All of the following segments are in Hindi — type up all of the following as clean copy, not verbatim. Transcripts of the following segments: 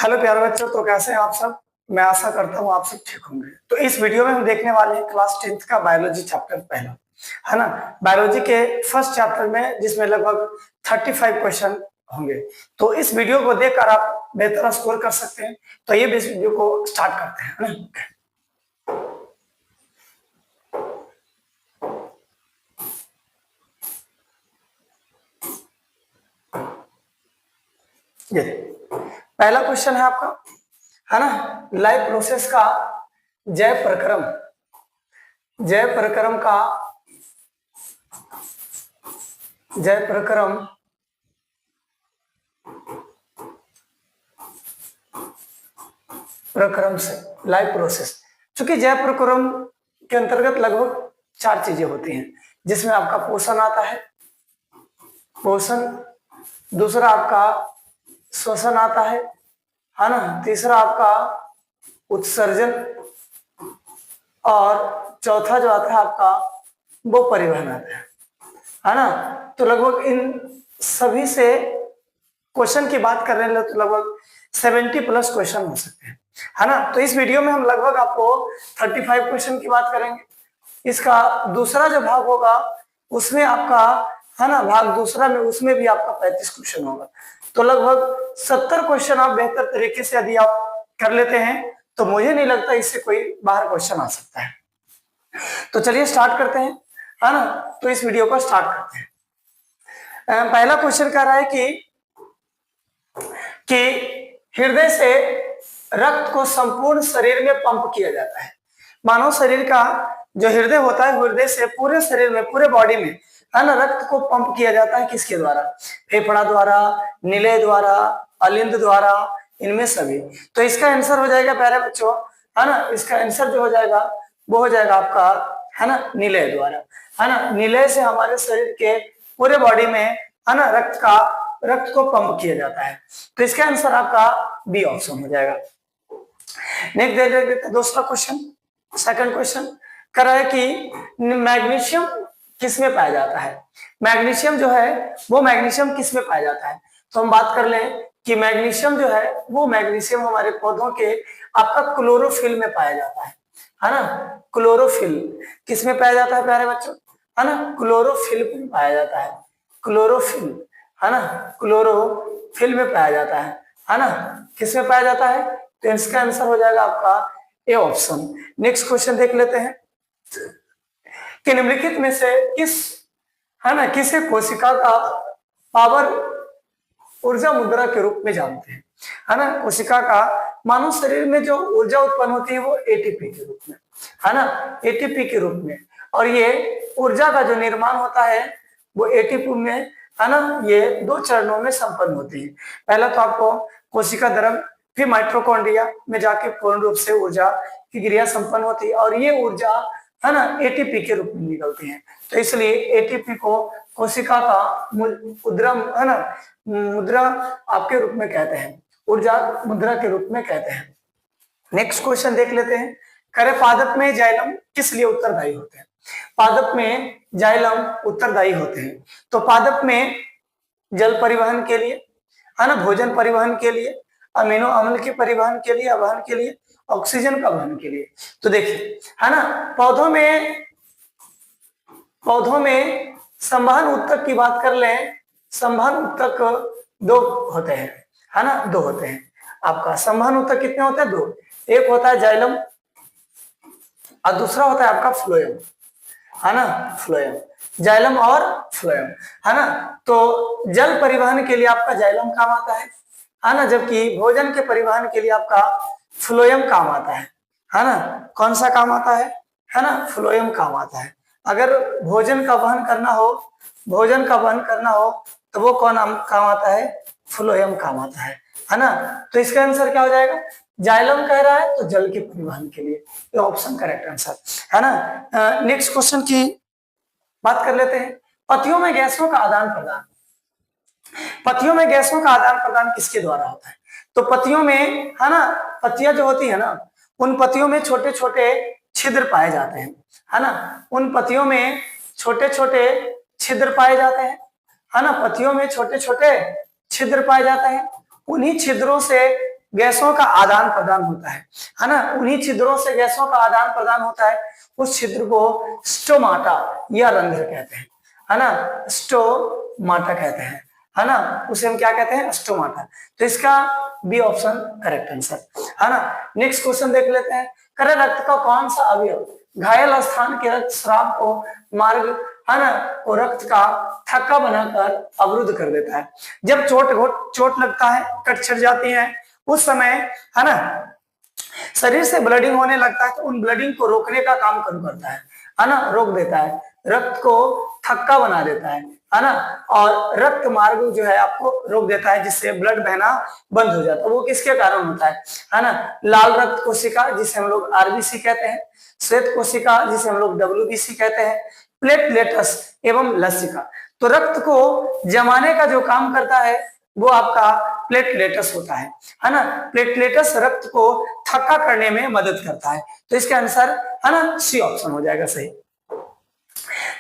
हेलो प्यारे बच्चों, तो कैसे हैं आप सब। मैं आशा करता हूँ आप सब ठीक होंगे। तो इस वीडियो में हम देखने वाले हैं क्लास 10th का बायोलॉजी चैप्टर पहला, है ना। बायोलॉजी के फर्स्ट चैप्टर में जिसमें लगभग 35 क्वेश्चन होंगे। तो इस वीडियो को देखकर आप बेहतर स्कोर कर सकते हैं। तो ये इस वीडियो को स्टार्ट करते हैं, है ना। ये पहला क्वेश्चन है आपका, है ना। लाइफ प्रोसेस का जैव प्रक्रम प्रक्रम से लाइफ प्रोसेस, चूंकि जैव प्रक्रम के अंतर्गत लगभग 4 चीजें होती हैं, जिसमें आपका पोषण आता है, दूसरा आपका श्वसन आता है ना। तीसरा आपका उत्सर्जन, और चौथा जो आता है आपका वो परिवहन आता है ना। तो लगभग इन सभी से क्वेश्चन की बात कर रहे हैं तो लगभग 70+ क्वेश्चन हो सकते हैं, है ना। तो इस वीडियो में हम लगभग आपको 35 क्वेश्चन की बात करेंगे। इसका दूसरा जो भाग होगा उसमें आपका, है ना, भाग दूसरा में उसमें भी आपका 35 क्वेश्चन होगा। तो लगभग 70 क्वेश्चन आप बेहतर तरीके से यदि आप कर लेते हैं तो मुझे नहीं लगता इससे कोई बाहर क्वेश्चन आ सकता है। तो चलिए स्टार्ट करते हैं, है ना। तो इस वीडियो को स्टार्ट करते हैं। पहला क्वेश्चन कह रहा है कि हृदय से रक्त को संपूर्ण शरीर में पंप किया जाता है। मानव शरीर का जो हृदय होता है, हृदय से पूरे शरीर में, पूरे बॉडी में, है ना, रक्त को पंप किया जाता है। किसके द्वारा? फेफड़ा द्वारा, निलय द्वारा, अलिंद द्वारा, इनमें सभी। तो इसका आंसर हो जाएगा प्यारे बच्चों, है ना, इसका आंसर जो हो जाएगा वो हो जाएगा आपका, है ना, निलय द्वारा, है ना। निलय से हमारे शरीर के पूरे बॉडी में, है ना, रक्त को पंप किया जाता है। तो इसका आंसर आपका बी ऑप्शन हो जाएगा। नेक्स्ट देख लेते दूसरा क्वेश्चन। सेकंड क्वेश्चन कर रहा है कि मैग्नीशियम किस में पाया जाता है। मैग्नीशियम जो है वो मैग्नीशियम किस में पाया जाता है। तो हम बात कर लें कि मैग्नीशियम जो है वो मैग्नीशियम हमारे पौधों के आपका क्लोरोफिल में पाया जाता है ना। क्लोरोफिल किस में पाया जाता है प्यारे बच्चों, है ना, क्लोरोफिल में पाया जाता है। क्लोरोफिल, है ना, क्लोरोफिल में पाया जाता है ना। किस में पाया जाता है? तो इसका आंसर हो जाएगा आपका ए ऑप्शन। नेक्स्ट क्वेश्चन देख लेते हैं कि निम्नलिखित में से किसे कोशिका का पावर ऊर्जा मुद्रा के रूप में जानते हैं, है ना। कोशिका का मानव शरीर में जो ऊर्जा उत्पन्न होती है वो एटीपी के रूप में, है ना, एटीपी के रूप में। और ये ऊर्जा का जो निर्माण होता है वो एटीपी में, है ना, ये 2 चरणों में संपन्न होती है। पहला तो आपको कोशिका द्रव्य, फिर माइटोकॉन्ड्रिया में जाके पूर्ण रूप से ऊर्जा की क्रिया संपन्न होती है, और ये ऊर्जा, है ना, एटीपी के रूप में निकलती है। तो इसलिए एटीपी को कोशिका का मुद्रा, है ना, मुद्रा आपके रूप में कहते हैं, ऊर्जा मुद्रा के रूप में कहते हैं। नेक्स्ट क्वेश्चन देख लेते हैं। करे पादप में जाइलम किस लिए उत्तरदायी होते हैं। पादप में जाइलम उत्तरदायी होते हैं। तो पादप में जल परिवहन के लिए, है ना, भोजन परिवहन के लिए, अमीनो अम्ल के परिवहन के लिए, वहन के लिए, ऑक्सीजन का वहन के लिए। तो देखिए, है ना, पौधों में संवहन उत्तक की बात कर लें, संवहन उत्तक 2 होते हैं, है ना, 2 होते हैं। आपका संवहन उत्तक कितने होते हैं? 2। एक होता है जाइलम और दूसरा होता है आपका फ्लोएम, है ना, फ्लोएम, जाइलम और फ्लोएम, है ना। तो जल परिवहन के लिए आपका जाइलम काम आता है ना, जबकि भोजन के परिवहन के लिए आपका फ्लोएम काम आता है ना। कौन सा काम आता है ना, फ्लोएम काम आता है। अगर भोजन का वहन करना हो तो वो कौन काम आता है? फ्लोएम काम आता है ना। तो इसका आंसर क्या हो जाएगा? जाइलम कह रहा है तो जल के परिवहन के लिए, ये ऑप्शन करेक्ट आंसर, है ना। नेक्स्ट क्वेश्चन की बात कर लेते हैं। पत्तियों में गैसों का आदान प्रदान किसके द्वारा होता है। तो पत्तियों में, है ना, पत्तियां जो होती है ना, उन पत्तियों में छोटे छोटे छिद्र पाए जाते हैं, है ना। उन पत्तियों में छोटे छोटे छिद्र पाए जाते हैं, है ना। पत्तियों में छोटे छोटे छिद्र पाए जाते हैं। उन्हीं छिद्रों से गैसों का आदान प्रदान होता है ना, उन्हीं छिद्रों से गैसों का आदान प्रदान होता है, उस छिद्र को स्टोमाटा या रंध्र कहते हैं, है ना, स्टोमाटा कहते हैं, है ना, उसे हम क्या कहते हैं, स्टोमाटा। तो इसका बी ऑप्शन करेक्ट आंसर, है ना। नेक्स्ट क्वेश्चन देख लेते हैं, करे रक्त का कौन सा अवयव घायल स्थान के रक्त स्राव को मार्ग, है ना, को रक्त का थक्का बनाकर अवरुद्ध कर देता है। जब चोट लगता है, कट छिड़ जाती है, उस समय, है ना, शरीर से ब्लडिंग होने लगता है, तो उन ब्लडिंग को रोकने का काम करता है ना, रोक देता है, रक्त को थक्का बना देता है ना, और रक्त मार्ग जो है आपको रोक देता है, जिससे ब्लड बहना बंद हो जाता है। वो किसके कारण होता है ना, लाल रक्त कोशिका जिसे हम लोग आरबीसी कहते हैं, श्वेत कोशिका जिसे हम लोग डब्ल्यूबीसी कहते हैं, प्लेटलेटस एवं लसिका। तो रक्त को जमाने का जो काम करता है वो आपका प्लेटलेटस होता है ना, प्लेटलेटस रक्त को थक्का करने में मदद करता है। तो इसका आंसर, है ना, सी ऑप्शन हो जाएगा सही।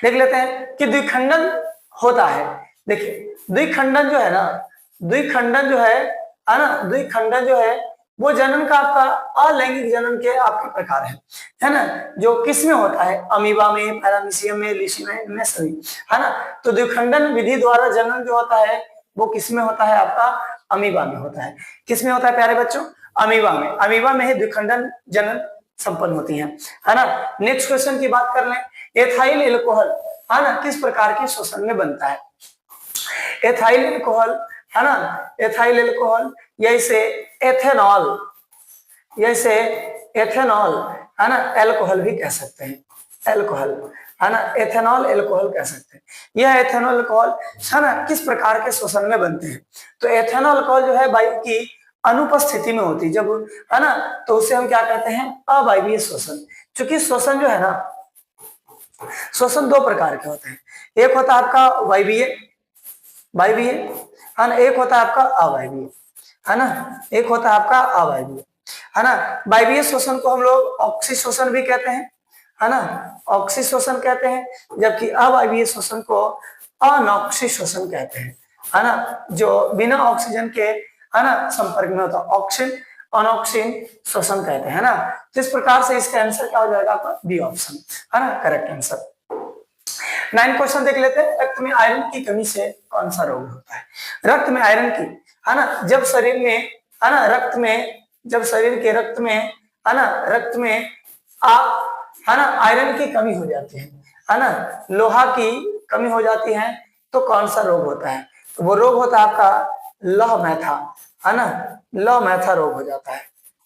देख लेते हैं कि द्विखंडन होता है। देखिए द्विखंडन जो है ना, द्विखंडन जो है ना, द्विखंडन जो है वो जनन का आपका अलैंगिक जनन के आपके प्रकार है ना, जो किस में होता है, अमीबा में, पैरामीशियम में, लीशी में, इनमें सभी, है ना। तो द्विखंडन विधि द्वारा जनन जो होता है वो किस में होता है, आपका अमीबा में होता है। किस में होता है प्यारे बच्चों, अमीबा में। अमीबा में ही द्विखंडन जनन संपन्न होती है ना। नेक्स्ट क्वेश्चन की बात कर लें, एथाइल एल्कोहल, है ना, किस प्रकार के शोषण में बनता है। एथाइल एल्कोहल, है ना, एथाइल एल्कोहल जैसे एथेनॉल, जैसे एथेनॉल, है ना, एल्कोहल भी कह सकते हैं, एल्कोहल, है ना, एथेनॉल एल्कोहल कह सकते हैं। यह एथेनॉल अल्कोहल, है ना, किस प्रकार के शोषण में बनते हैं। तो एथेनॉल अल्कोहल जो है वायु की अनुपस्थिति में होती है जब, है ना, तो उसे हम क्या कहते हैं, अवायवीय शोषण। क्योंकि शोषण जो है ना, शोषण दो प्रकार के होते हैं, एक होता है आपका वायवीय, वायवीय, है ना, एक होता है आपका अवायवीय, है ना, एक होता है आपका अवायवीय, है ना। वायवीय शोषण को हम लोग ऑक्सी शोषण भी कहते हैं, है ना, ऑक्सी शोषण कहते हैं, जबकि अवायवीय शोषण को अनॉक्सी शोषण कहते हैं, है ना, जो बिना ऑक्सीजन के, है ना, संपर्क में होता है, ऑक्सीजन अनऑक्सीन शोषण कहते हैं ना। तो इस प्रकार से इसका आंसर क्या हो जाएगा आपका, बी ऑप्शन, है ना, करेक्ट आंसर। 9 क्वेश्चन देख लेते हैं, रक्त में आयरन की कमी से कौन सा रोग होता है। रक्त में आयरन की, है ना, जब शरीर में, है ना, रक्त में, जब शरीर के रक्त में, है ना, रक्त में है ना, आयरन की कमी हो जाती है ना, लोहा की कमी हो जाती है, तो कौन सा रोग होता है। तो वो रोग होता है आपका लौह मैथा, है ना, लौह मैथा रोग हो जाता है,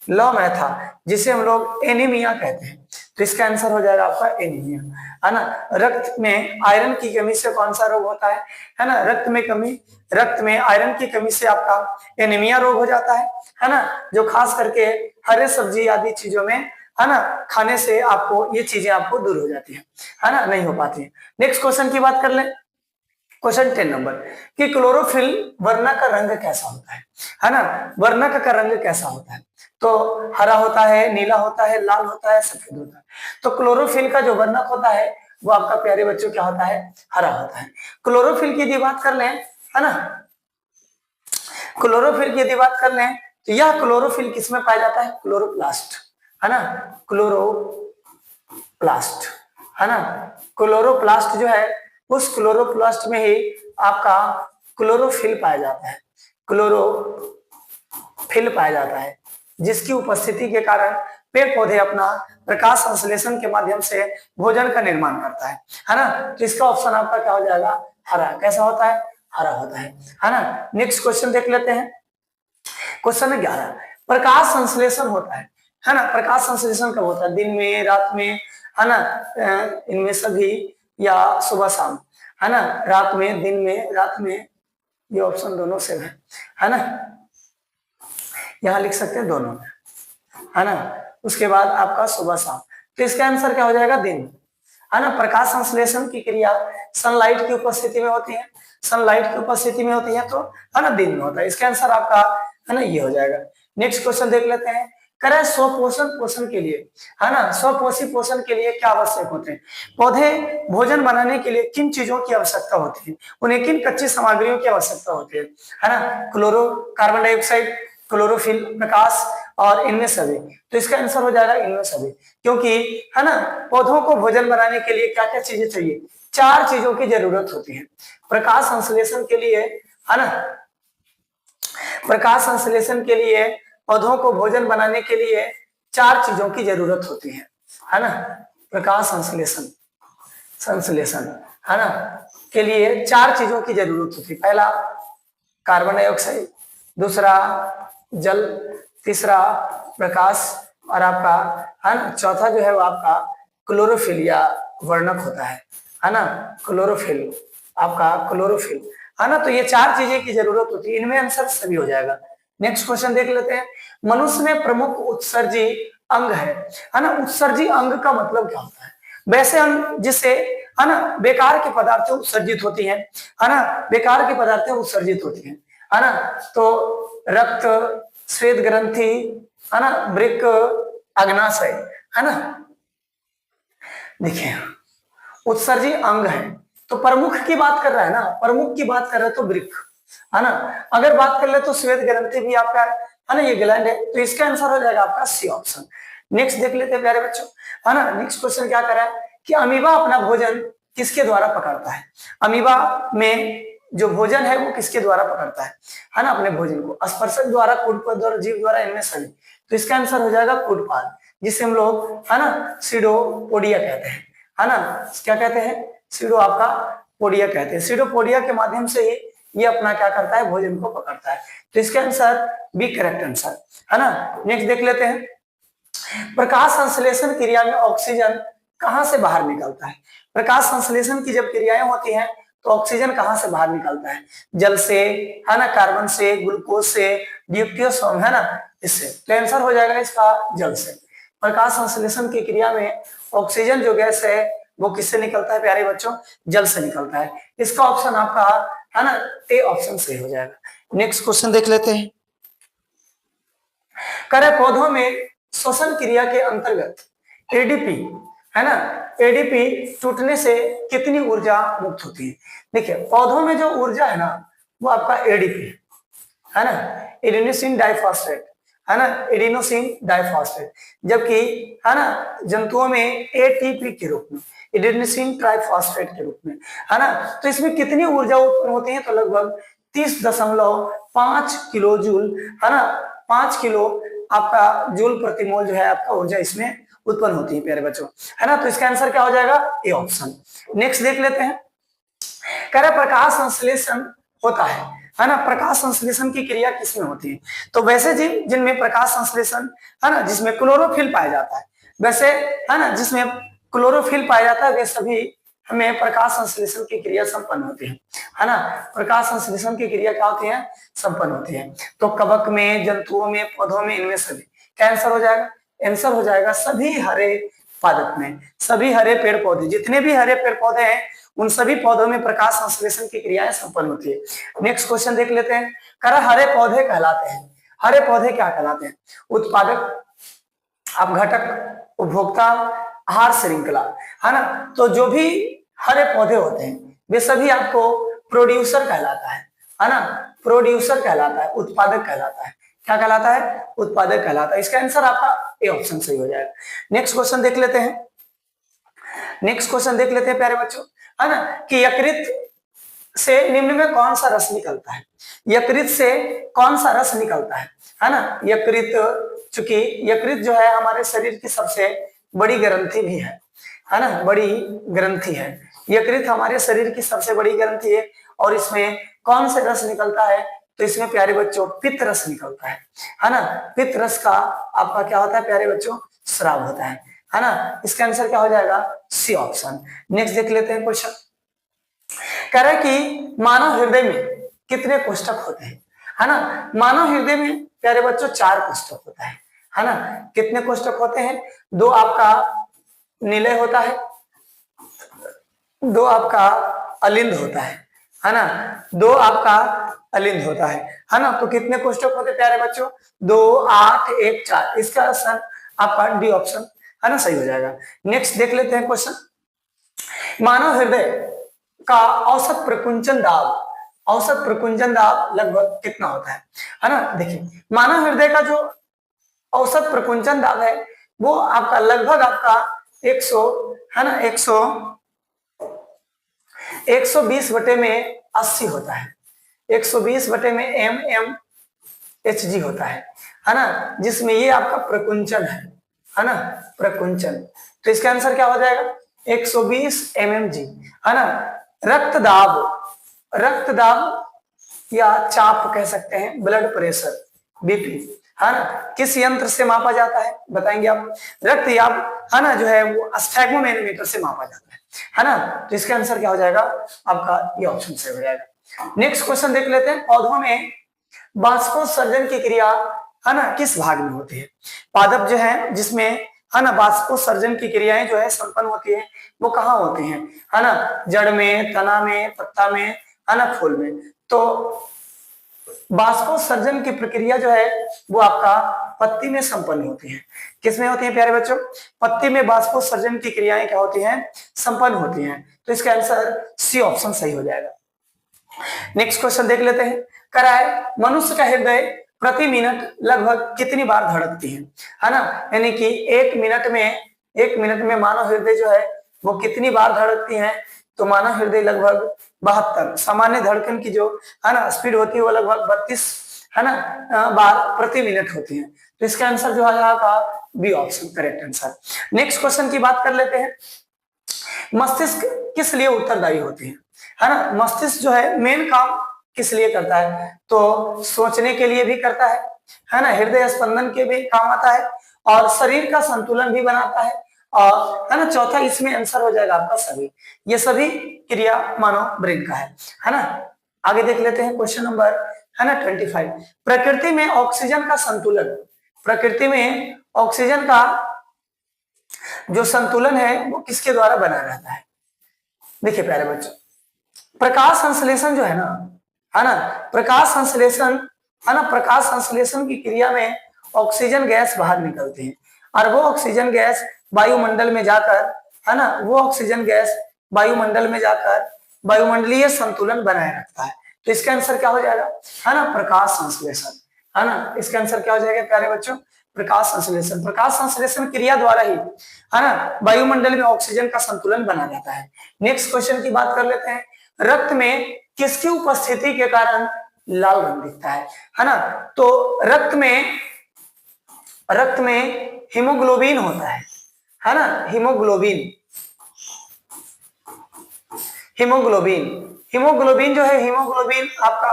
लौह मैथा, जिसे हम लोग एनीमिया कहते हैं। तो इसका आंसर हो जाएगा आपका एनीमिया, है ना। रक्त में आयरन की कमी से कौन सा रोग होता है ना, रक्त में कमी, रक्त में आयरन की कमी से आपका एनीमिया रोग हो जाता है ना, जो खास करके हरे सब्जी आदि चीजों में, है ना, खाने से आपको ये चीजें आपको दूर हो जाती है ना, नहीं हो पाती है। नेक्स्ट क्वेश्चन की बात कर लें, क्वेश्चन 10 नंबर, कि क्लोरोफिल वर्णक का रंग कैसा होता है ना, वर्णक का रंग कैसा होता है। तो हरा होता है, नीला होता है, लाल होता है, सफेद होता है। तो क्लोरोफिल का जो वर्णक होता है वो आपका प्यारे बच्चों क्या होता है, हरा होता है। क्लोरोफिल की यदि बात कर लें, है ना, क्लोरोफिल की यदि बात कर लें तो यह क्लोरोफिल किसमें पाया जाता है, क्लोरोप्लास्ट, है ना, क्लोरोप्लास्ट, है ना, क्लोरोप्लास्ट जो है उस क्लोरोप्लास्ट में ही आपका क्लोरोफिल पाया जाता है, क्लोरोफिल पाया जाता है, जिसकी उपस्थिति के कारण पेड़ पौधे अपना प्रकाश संश्लेषण के माध्यम से भोजन का निर्माण करता है ना। तो इसका ऑप्शन आपका क्या हो जाएगा, हरा। कैसा होता है, हरा होता है ना। नेक्स्ट क्वेश्चन देख लेते हैं, क्वेश्चन 11, प्रकाश संश्लेषण होता है ना, प्रकाश संश्लेषण कब होता है, दिन में, रात में, है ना, इनमें सभी, या सुबह शाम, है ना, रात में, दिन में, रात में, ये ऑप्शन दोनों से है ना, यहां लिख सकते हैं दोनों में, है ना। उसके बाद आपका सुबह शाम, तो इसका आंसर क्या हो जाएगा, दिन, है ना। प्रकाश संश्लेषण की क्रिया सनलाइट की उपस्थिति में होती है, सनलाइट की उपस्थिति में होती है, तो है ना दिन में होता है। इसका आंसर आपका, है ना, ये हो जाएगा। नेक्स्ट क्वेश्चन देख लेते हैं, करें स्वपोषण पोषण के लिए, है ना, स्वपोषी पोषण के लिए क्या आवश्यक होते हैं। पौधे भोजन बनाने के लिए किन चीजों की आवश्यकता होती है, उन्हें किन कच्ची सामग्रियों की आवश्यकता होती है ना, क्लोरो कार्बन डाइऑक्साइड, क्लोरोफिल, प्रकाश और इनमें सभी। तो इसका आंसर हो जाएगा इनमें सभी, क्योंकि है ना पौधों को भोजन बनाने के लिए क्या क्या चीजें चाहिए, 4 चीजों की जरूरत होती है। प्रकाश संश्लेषण के लिए, है ना, प्रकाश संश्लेषण के लिए, पौधों को भोजन बनाने के लिए 4 चीजों की जरूरत होती है ना। प्रकाश संश्लेषण संश्लेषण है ना के लिए 4 चीजों की जरूरत होती है। पहला कार्बन डाइऑक्साइड, दूसरा जल, तीसरा प्रकाश, और आपका है ना चौथा जो है वो आपका क्लोरोफिल या वर्णक होता है ना, क्लोरोफिल, आपका क्लोरोफिल, है ना। तो ये 4 चीजें की जरूरत होती है, इनमें आंसर सभी हो जाएगा। नेक्स्ट क्वेश्चन देख लेते हैं। मनुष्य में प्रमुख उत्सर्जी अंग है ना। उत्सर्जी अंग का मतलब क्या होता है? वैसे अंग जिससे है ना बेकार की पदार्थें उत्सर्जित होती हैं, है ना, बेकार की पदार्थें उत्सर्जित होती हैं, है ना। तो रक्त, श्वेत ग्रंथि, है ना, वृक्क, अग्नाशय, है ना। देखिए उत्सर्जी अंग है तो प्रमुख की बात कर रहा है ना, प्रमुख की बात कर रहा है तो वृक्क, है ना। अगर बात कर ले तो श्वेत ग्रंथि भी आपका है ना, ये ग्लैंड है, तो इसका आंसर हो जाएगा आपका सी ऑप्शन। नेक्स्ट देख लेते हैं प्यारे बच्चों, है ना। नेक्स्ट क्वेश्चन क्या कर रहा है कि अमीबा अपना भोजन किसके द्वारा पकड़ता है? अमीबा में जो भोजन है वो किसके द्वारा पकड़ता है ना, अपने भोजन को स्पर्शक द्वारा, कूटपद द्वारा, जीव द्वारा, इनमें सभी। तो इसका आंसर हो जाएगा कूटपाद, जिसे हम लोग है ना सीडोपोडिया कहते हैं, है ना। क्या कहते हैं? सीडो आपका पोडिया कहते हैं। सीडोपोडिया के माध्यम से ही ये अपना क्या करता है, भोजन को पकड़ता है। तो इसका आंसर बी करेक्ट आंसर, है ना। नेक्स्ट देख लेते हैं। प्रकाश संश्लेषण क्रिया में ऑक्सीजन कहां से बाहर निकलता है? प्रकाश संश्लेषण की जब क्रियाएं होती हैं तो ऑक्सीजन कहां से बाहर निकलता है? जल से, है ना, कार्बन से, ग्लूकोज से, डिप्टियोसोम, है ना, इससे। तो आंसर हो जाएगा इसका जल से। प्रकाश संश्लेषण की क्रिया में ऑक्सीजन जो गैस है वो किससे निकलता है प्यारे बच्चों? जल से निकलता है। इसका ऑप्शन आपका है ना ए ऑप्शन सही हो जाएगा। नेक्स्ट क्वेश्चन देख लेते हैं। करे पौधों में श्वसन क्रिया के अंतर्गत एडीपी, है ना, एडीपी टूटने से कितनी ऊर्जा मुक्त होती है? देखिए पौधों में जो ऊर्जा है ना वो आपका एडीपी है ना, एडिनोसिन डाइफॉस्फेट, है ना, एडिनोसिन डाइफॉस्फेट। जबकि है ना जंतुओं में एटीपी के रूप में, एडिनोसिन ट्राइफॉस्फेट के रूप में, है ना। तो इसमें कितनी ऊर्जा उत्पन्न होती है? तो लगभग 30.5 किलो जूल, है ना, 5 किलो आपका जूल प्रति मोल जो है आपका ऊर्जा इसमें उत्पन्न होती है प्यारे बच्चों, है ना। तो इसका आंसर क्या हो जाएगा? A option. नेक्स्ट देख लेते हैं। कह रहे प्रकाश संश्लेषण होता है ना। प्रकाश संश्लेषण की क्रिया किसमें होती है? तो वैसे जीव जिनमें प्रकाश संश्लेषण, है ना, जिसमें क्लोरोफिल पाया जाता है, वैसे है ना जिसमें क्लोरोफिल पाया जाता है वे सभी हमें प्रकाश संश्लेषण की क्रिया संपन्न होती है ना। प्रकाश संश्लेषण की क्रिया क्या होती है? संपन्न होती है। तो कवक में, जंतुओं में, पौधों में, इनमें सभी। क्या आंसर हो जाएगा? आंसर हो जाएगा सभी हरे पादप में, सभी हरे पेड़ पौधे, जितने भी हरे पेड़ पौधे हैं उन सभी पौधों में प्रकाश संश्लेषण की क्रियाएं संपन्न होती है। नेक्स्ट क्वेश्चन देख लेते हैं। करा हरे पौधे कहलाते हैं, हरे पौधे क्या कहलाते हैं? उत्पादक, आप घटक, उपभोक्ता, आहार श्रृंखला, है ना। तो जो भी हरे पौधे होते हैं वे सभी आपको प्रोड्यूसर कहलाता है ना, प्रोड्यूसर कहलाता है, उत्पादक कहलाता है। क्या कहलाता है? उत्पादक कहलाता है। इसका आंसर आपका ए ऑप्शन सही हो जाएगा। नेक्स्ट क्वेश्चन देख लेते हैं। नेक्स्ट क्वेश्चन देख लेते हैं प्यारे बच्चों, है ना, कि यकृत से निम्न में कौन सा रस निकलता है? यकृत से कौन सा रस निकलता है ना। यकृत, चूंकि यकृत जो है हमारे शरीर की सबसे बड़ी ग्रंथि भी है ना, बड़ी ग्रंथि है। यकृत हमारे शरीर की सबसे बड़ी ग्रंथि है और इसमें कौन से रस निकलता है? तो इसमें प्यारे बच्चों पित्त रस निकलता है ना। पित्त रस का आपका क्या होता है प्यारे बच्चों? स्राव होता है ना। इसका आंसर क्या हो जाएगा? C option. नेक्स्ट देख लेते हैं क्वेश्चन। कह रहा है कि मानव हृदय में कितने कोष्ठक होते हैं? है ना। मानव हृदय में प्यारे बच्चों 4 कोष्ठक होता है ना। कितने कोष्ठक होते हैं? 2 आपका निलय होता है, 2 आपका अलिंद होता है ना, 2 आपका अलिंद होता है ना। तो कितने कोष्ठक होते हैं प्यारे बच्चों? 2, 8, 1, 4। इसका आंसर आपका डी ऑप्शन, है ना, सही हो जाएगा। नेक्स्ट देख लेते हैं क्वेश्चन। मानव हृदय का औसत प्रकुंचन दाब, औसत प्रकुंचन दाब लगभग कितना होता है? है ना। देखिए मानव हृदय का जो औसत प्रकुंचन दाब है वो आपका लगभग आपका 100 है ना 120 बटे में 80 होता है। 120 बटे में एम एच जी होता है ना, जिसमें ये आपका प्रकुंचन है ना, प्रकुंचन। तो इसका आंसर क्या हो जाएगा 120 mmg है ना। रक्तदाब या चाप कह सकते हैं, ब्लड प्रेशर बीपी है ना, किस यंत्र से मापा जाता है बताएंगे आप। रक्तचाप है ना जो है वो स्फैग्मोमेनोमीटर से मापा जाता है ना। तो इसका आंसर क्या हो जाएगा आपका ये ऑप्शन से हो जाएगा। नेक्स्ट क्वेश्चन देख लेते हैं, पौधों में बाष्पोत्सर्जन की क्रिया है ना किस भाग में होती है। पादप जो है जिसमें है ना बाष्पोत्सर्जन की क्रियाएं जो है संपन्न होती है वो कहाँ होती हैं है ना, जड़ में, तना में, पत्ता में है ना, फूल में। तो बाष्पोत्सर्जन की प्रक्रिया जो है वो आपका पत्ती में संपन्न होती है। किसमें होती है प्यारे बच्चों, पत्ती में बाष्पोत्सर्जन की क्रियाएं क्या होती हैं संपन्न होती हैं। तो इसका आंसर सी ऑप्शन सही हो जाएगा। नेक्स्ट क्वेश्चन देख लेते हैं, कराए मनुष्य का हृदय प्रति मिनट लगभग कितनी बार धड़कती है ना, यानी कि एक मिनट में मानव हृदय जो है वो कितनी बार धड़कती है। तो मानव हृदय लगभग 72, सामान्य धड़कन की जो है ना स्पीड होती है वो लगभग 32 है ना बार प्रति मिनट होती है। तो इसका आंसर जो है आपका B option correct answer. Next question की बात कर लेते हैं, मस्तिष्क किस लिए उत्तरदायी होती है ना। मस्तिष्क जो है मेन काम किस लिए करता है, तो सोचने के लिए भी करता है ना, हृदय स्पंदन के भी काम आता है और शरीर का संतुलन भी बनाता है और है ना चौथा इसमें आंसर हो जाएगा आपका सभी। ये सभी क्रिया मानव ब्रेन का है ना। आगे देख लेते हैं क्वेश्चन नंबर है ना 25, प्रकृति में ऑक्सीजन का संतुलन, प्रकृति में ऑक्सीजन का जो संतुलन है वो किसके द्वारा बना रहता है। देखिए प्यारे बच्चों, प्रकाश संश्लेषण जो है ना प्रकाश संश्लेषण है ना, प्रकाश संश्लेषण की क्रिया में ऑक्सीजन गैस बाहर निकलती है और वो ऑक्सीजन गैस वायुमंडल में जाकर है ना, वो ऑक्सीजन गैस वायुमंडल में जाकर वायुमंडलीय संतुलन बनाए रखता है। तो इसका आंसर क्या हो जाएगा है ना प्रकाश संश्लेषण है ना। इसका आंसर क्या हो जाएगा प्यारे बच्चों प्रकाश संश्लेषण। प्रकाश संश्लेषण क्रिया द्वारा ही है ना वायुमंडल में ऑक्सीजन का संतुलन बना जाता है। नेक्स्ट क्वेश्चन की बात कर लेते हैं, रक्त में किसकी उपस्थिति के कारण लाल रंग दिखता है ना। तो रक्त में हीमोग्लोबिन होता है ना, हीमोग्लोबिन जो है, हीमोग्लोबिन आपका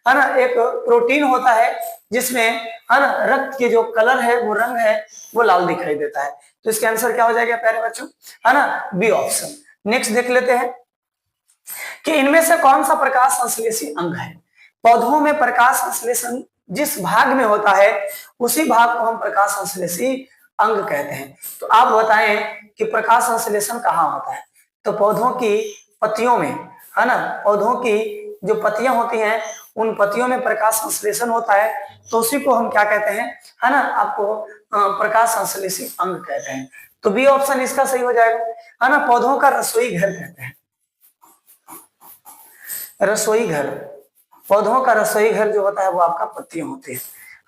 है ना एक प्रोटीन होता है जिसमें है ना रक्त के जो कलर है वो रंग है वो लाल दिखाई देता है। तो इसका आंसर क्या हो जाएगा प्यारे बच्चों है ना बी ऑप्शन। नेक्स्ट देख लेते हैं कि इनमें से कौन सा प्रकाश संश्लेषी अंग है। पौधों में प्रकाश संश्लेषण जिस भाग में होता है उसी भाग को हम प्रकाश संश्लेषी अंग कहते हैं। तो आप बताएं कि प्रकाश संश्लेषण कहाँ होता है। तो पौधों की पत्तियों में है ना, पौधों की जो पत्तियां होती हैं उन पत्तियों में प्रकाश संश्लेषण होता है। तो उसी को हम क्या कहते हैं है ना आपको प्रकाश संश्लेषी अंग कहते हैं। तो बी ऑप्शन इसका सही हो जाएगा है ना, पौधों का रसोई घर कहते हैं, रसोई घर। पौधों का रसोई घर जो होता है वो आपका पत्तियां होती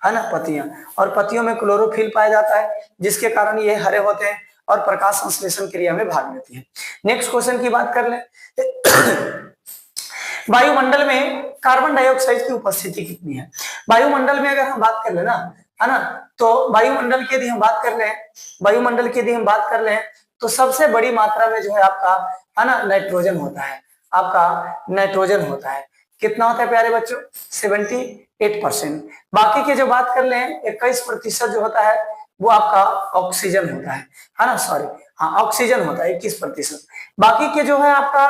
है ना, पत्तियां, और पत्तियों में क्लोरोफिल पाया जाता है जिसके कारण ये हरे होते हैं और प्रकाश संश्लेषण क्रिया में भाग लेती है। नेक्स्ट क्वेश्चन की बात कर ले, वायुमंडल में कार्बन डाइऑक्साइड की उपस्थिति कितनी है। वायुमंडल में अगर हम बात कर ले ना है ना, तो वायुमंडल की यदि हम बात कर ले तो सबसे बड़ी मात्रा में जो है आपका है ना नाइट्रोजन होता है, आपका नाइट्रोजन होता है। कितना होता है प्यारे बच्चों 78%। बाकी की जो बात कर ले 21% जो होता है वो आपका ऑक्सीजन होता है ना, सॉरी हाँ ऑक्सीजन होता है 21%। बाकी के जो है आपका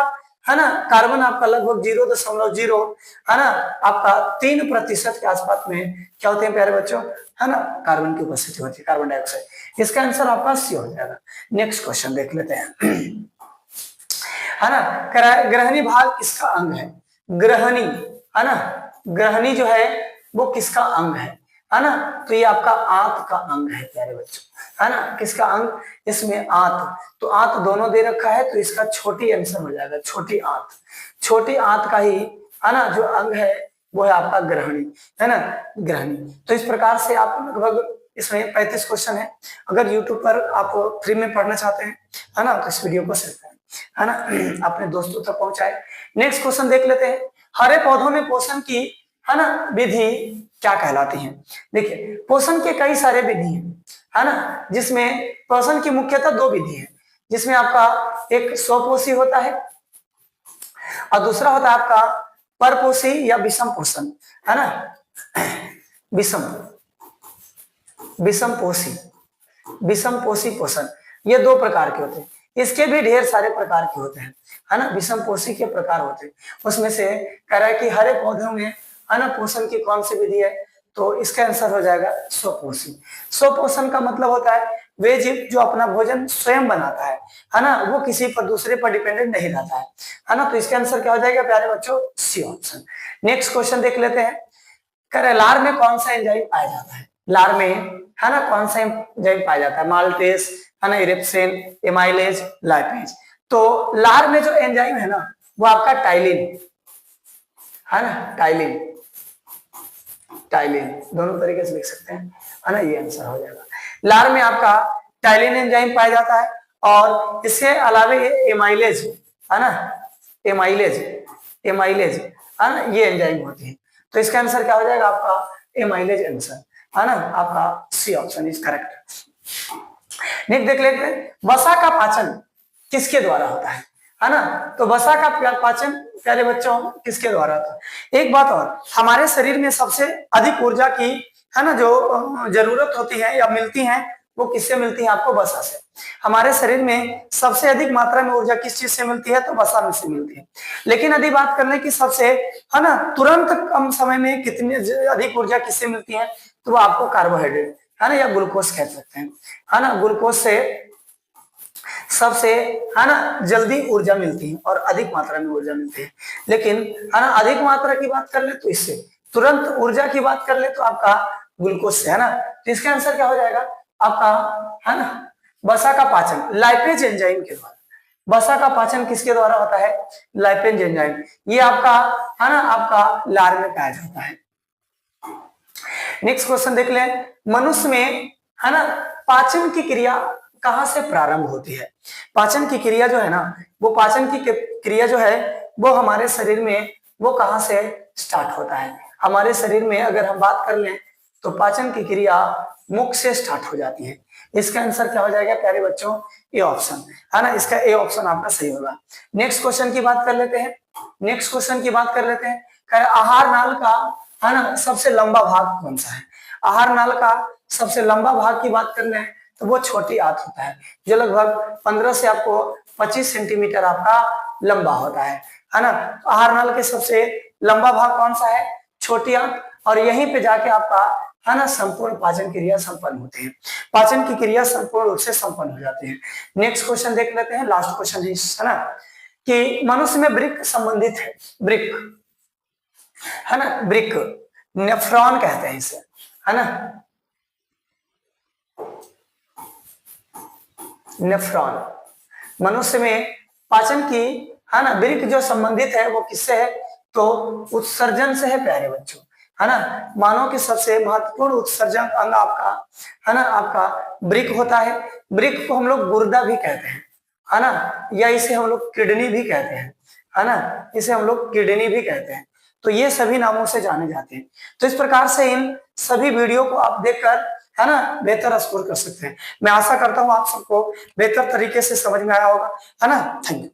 है ना कार्बन आपका लगभग 0.0 है ना आपका 3% के आसपास में क्या होते हैं प्यारे बच्चों है ना कार्बन की उपस्थिति होती है, कार्बन डाइऑक्साइड। इसका आंसर आपका सी हो जाएगा। नेक्स्ट क्वेश्चन देख लेते हैं है ना, ग्रहणी भाग किसका अंग है। ग्रहणी है ना, ग्रहणी जो है वो किसका अंग है ना, तो ये आपका आंत का अंग है प्यारे बच्चों है ना। किसका अंग, इसमें आंत, तो आंत दोनों दे रखा है तो इसका छोटी आंसर हो जाएगा छोटी आंत। छोटी आंत का ही है ना जो अंग है वो है आपका ग्रहणी, है ना, ग्रहणी। तो इस प्रकार से आप लगभग इसमें 35 क्वेश्चन है। अगर यूट्यूब पर आप फ्री में पढ़ना चाहते हैं, है ना, तो इस वीडियो को शेयर करें, है ना, अपने दोस्तों तक पहुंचाए। नेक्स्ट क्वेश्चन देख लेते हैं, हरे पौधों में पोषण की, है ना, विधि क्या कहलाती है। देखिए पोषण के कई सारे विधि है ना, जिसमें पोषण की मुख्यतः 2 विधि है, जिसमें आपका एक स्वपोषी होता है और दूसरा होता है आपका परपोषी या विषम पोषण, है ना, विषम पोषी पोषण। ये 2 प्रकार के होते हैं, इसके भी ढेर सारे प्रकार के होते हैं, है ना, विषम पोषी के प्रकार होते हैं। उसमें से कह रहा है कि हरे पौधों में, है ना, पोषण की कौन सी विधि है, तो इसका आंसर हो जाएगा स्वपोषी। स्वपोषण का मतलब होता है वे जीव जो अपना भोजन स्वयं बनाता है ना, वो किसी पर दूसरे पर डिपेंडेंट नहीं रहता है ना, तो इसका आंसर क्या हो जाएगा प्यारे बच्चों, सी ऑप्शन। नेक्स्ट क्वेश्चन देख लेते हैं, कह रहे लार में कौन सा एंजाइम पाया जाता है, लार में, है ना, कौन सा एंजाइम पाया जाता है, माल्टेस, है ना, इरिप्सिन, एमाइलेज, लाइपेज। तो लार में जो एंजाइम है ना वो आपका टाइलिन, है ना, टाइलिन दोनों तरीके से लिख सकते हैं, है ना, ये आंसर हो जाएगा। लार में आपका टाइलिन एंजाइम पाया जाता है और इसके अलावा ये एमाइलेज, है ना, एमाइलेज, है ना, ये एंजाइम होती है। तो इसका आंसर क्या हो जाएगा आपका एमाइलेज आंसर, है ना, आपका C option is correct. Next देख लेते हैं, वसा का पाचन किसके द्वारा होता है ना, तो वसा का पाचन प्यारे बच्चों किसके द्वारा होता है। एक बात और, हमारे शरीर में सबसे अधिक ऊर्जा की, है ना, जो जरूरत होती है या मिलती है वो किससे मिलती है, आपको वसा से। हमारे शरीर में सबसे अधिक मात्रा में ऊर्जा किस चीज से मिलती है, तो वसा में से मिलती है। लेकिन यदि बात करने की सबसे, है ना, तुरंत कम समय में कितनी अधिक ऊर्जा किससे मिलती है, तो वो आपको कार्बोहाइड्रेट, है ना, या ग्लूकोज कह सकते हैं, है ना, ग्लूकोज से सबसे, है ना, जल्दी ऊर्जा मिलती है और अधिक मात्रा में ऊर्जा मिलती है। लेकिन, है ना, अधिक मात्रा की बात कर ले तो इससे, तुरंत ऊर्जा की बात कर ले तो आपका ग्लूकोज से, है ना, तो इसका आंसर क्या हो जाएगा आपका, है ना, वसा का पाचन लाइपेज एंजाइम के द्वारा। वसा का पाचन किसके द्वारा होता है, लाइपेज एंजाइम, ये आपका, है ना, आपका लार में पाया जाता है। नेक्स्ट क्वेश्चन देख लें, मनुष्य में, है ना, पाचन की क्रिया कहां से प्रारंभ होती है। पाचन की क्रिया जो है ना, वो पाचन की क्रिया जो है वो हमारे शरीर में वो कहां से स्टार्ट होता है। हमारे शरीर में अगर हम बात कर लें तो पाचन की क्रिया मुख से स्टार्ट हो जाती है। इसका आंसर क्या हो जाएगा प्यारे बच्चों, ए ऑप्शन, है ना, इसका ए ऑप्शन आपका सही होगा। नेक्स्ट क्वेश्चन की बात कर लेते हैं, आहार नाल का, है ना, सबसे लंबा भाग कौन सा है। आहार नाल का सबसे लंबा भाग की बात कर ले तो वो छोटी आंत होता है, जो लगभग 15 से आपको 25 सेंटीमीटर आपका लंबा होता है ना। आहार नाल के सबसे लंबा भाग कौन सा है, छोटी आंत, और यहीं पे जाके आपका, है ना, संपूर्ण पाचन क्रिया संपन्न होती है। पाचन की क्रिया संपूर्ण रूप से संपन्न हो जाती है। नेक्स्ट क्वेश्चन देख लेते हैं, लास्ट क्वेश्चन है ना, कि मनुष्य में वृक्क संबंधित है, वृक्क, है ना, वृक्क नेफ्रॉन कहते हैं इसे, है ना, नेफ्रॉन। मनुष्य में पाचन की, है ना, वृक्क जो संबंधित है वो किससे है, तो उत्सर्जन से है प्यारे बच्चों, है ना। मानव के सबसे महत्वपूर्ण उत्सर्जन अंग आपका, है ना, आपका वृक्क होता है। वृक्क को हम लोग गुर्दा भी कहते हैं, है ना, या इसे हम लोग किडनी भी कहते हैं, है ना, इसे हम लोग किडनी भी कहते हैं। तो ये सभी नामों से जाने जाते हैं। तो इस प्रकार से इन सभी वीडियो को आप देखकर, है ना, बेहतर स्कोर कर सकते हैं। मैं आशा करता हूं आप सबको बेहतर तरीके से समझ में आया होगा, है ना। Thank you.